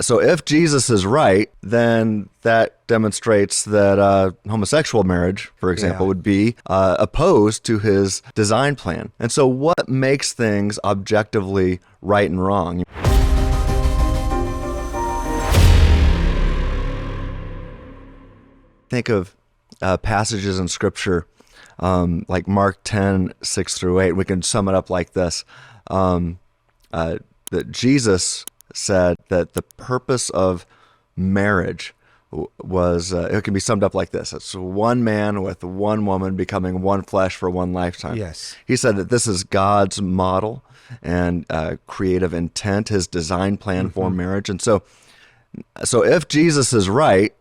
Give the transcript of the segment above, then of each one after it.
So if Jesus is right, then that demonstrates that homosexual marriage, for example, would be opposed to his design plan. And so what makes things objectively right and wrong? Think of passages in Scripture like Mark 10:6-8. We can sum it up like this. That Jesus said that the purpose of marriage was, it can be summed up like this. It's one man with one woman becoming one flesh for one lifetime. Yes. He said that this is God's model and creative intent, his design plan for marriage. And so if Jesus is right,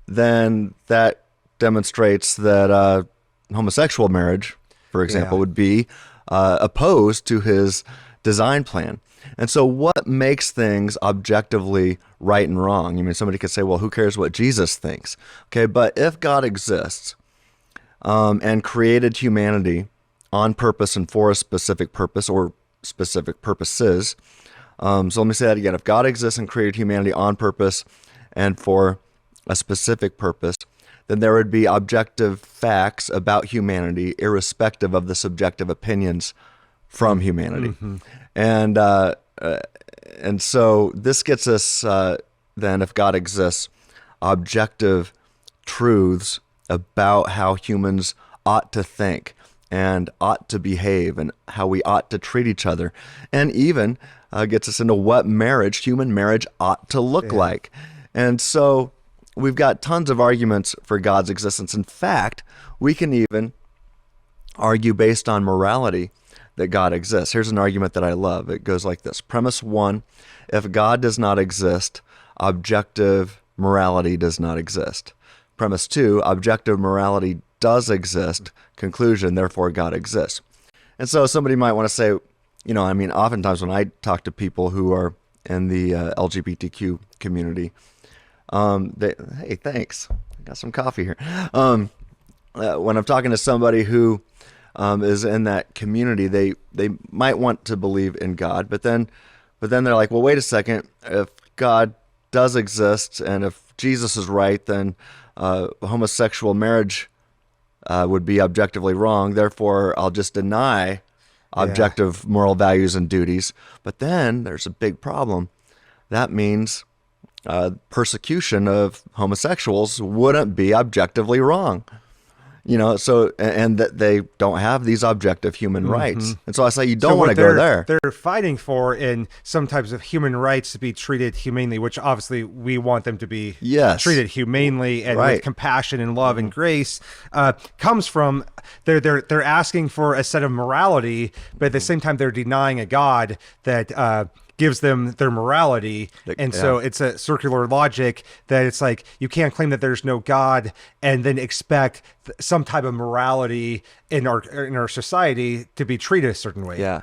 then that demonstrates that homosexual marriage, for example, would be opposed to his design plan. And so what makes things objectively right and wrong? I mean, somebody could say, well, who cares what Jesus thinks? Okay, but if God exists and created humanity on purpose and for a specific purpose or specific purposes, so let me say that again. If God exists and created humanity on purpose and for a specific purpose, then there would be objective facts about humanity irrespective of the subjective opinions from humanity. And so this gets us then, if God exists, objective truths about how humans ought to think and ought to behave and how we ought to treat each other, and even gets us into what human marriage ought to look like. And so we've got tons of arguments for God's existence. In fact, we can even argue based on morality that God exists. Here's an argument that I love. It goes like this. Premise 1, if God does not exist, objective morality does not exist. Premise 2, objective morality does exist. Conclusion, therefore God exists. And so somebody might want to say, oftentimes when I talk to people who are in the LGBTQ community, hey, thanks. I got some coffee here. When I'm talking to somebody who is in that community, they might want to believe in God, but then they're like, well, wait a second. If God does exist and if Jesus is right, then homosexual marriage would be objectively wrong. Therefore, I'll just deny objective moral values and duties. But then there's a big problem. That means persecution of homosexuals wouldn't be objectively wrong. So, and that they don't have these objective human rights. And so I say, you don't want to go there. They're fighting for in some types of human rights to be treated humanely, which obviously we want them to be treated humanely and with compassion and love and grace, comes from they're asking for a set of morality, but at the same time, they're denying a God that, gives them their morality. And so it's a circular logic that it's like, you can't claim that there's no God and then expect some type of morality in our society to be treated a certain way. Yeah.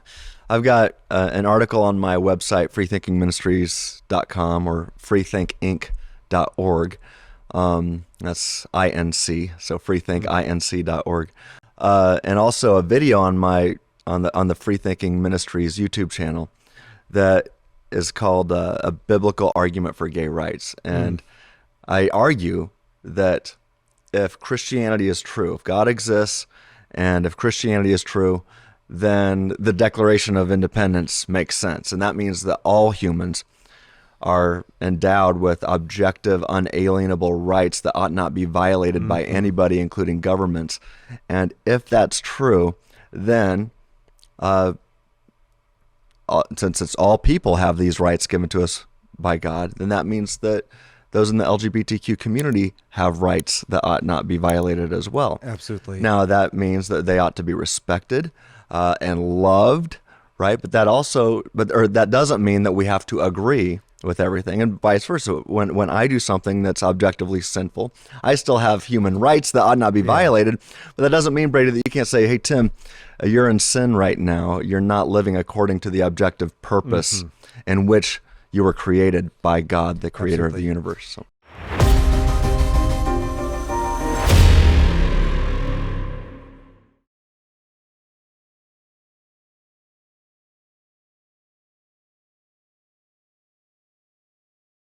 I've got an article on my website, freethinkingministries.com or freethinkinc.org. That's INC, so freethinkinc.org. And also a video on the Freethinking Ministries YouTube channel that is called A Biblical Argument for Gay Rights. And I argue that if Christianity is true, if God exists, and if Christianity is true, then the Declaration of Independence makes sense. And that means that all humans are endowed with objective, unalienable rights that ought not be violated by anybody, including governments. And if that's true, then since it's all people have these rights given to us by God, then that means that those in the LGBTQ community have rights that ought not be violated as well. Absolutely. Now, that means that they ought to be respected and loved, right? But that doesn't mean that we have to agree with everything, and vice versa. When I do something that's objectively sinful, I still have human rights that ought not be violated, but that doesn't mean, Brady, that you can't say, hey, Tim, you're in sin right now. You're not living according to the objective purpose in which you were created by God, the creator of the universe. So.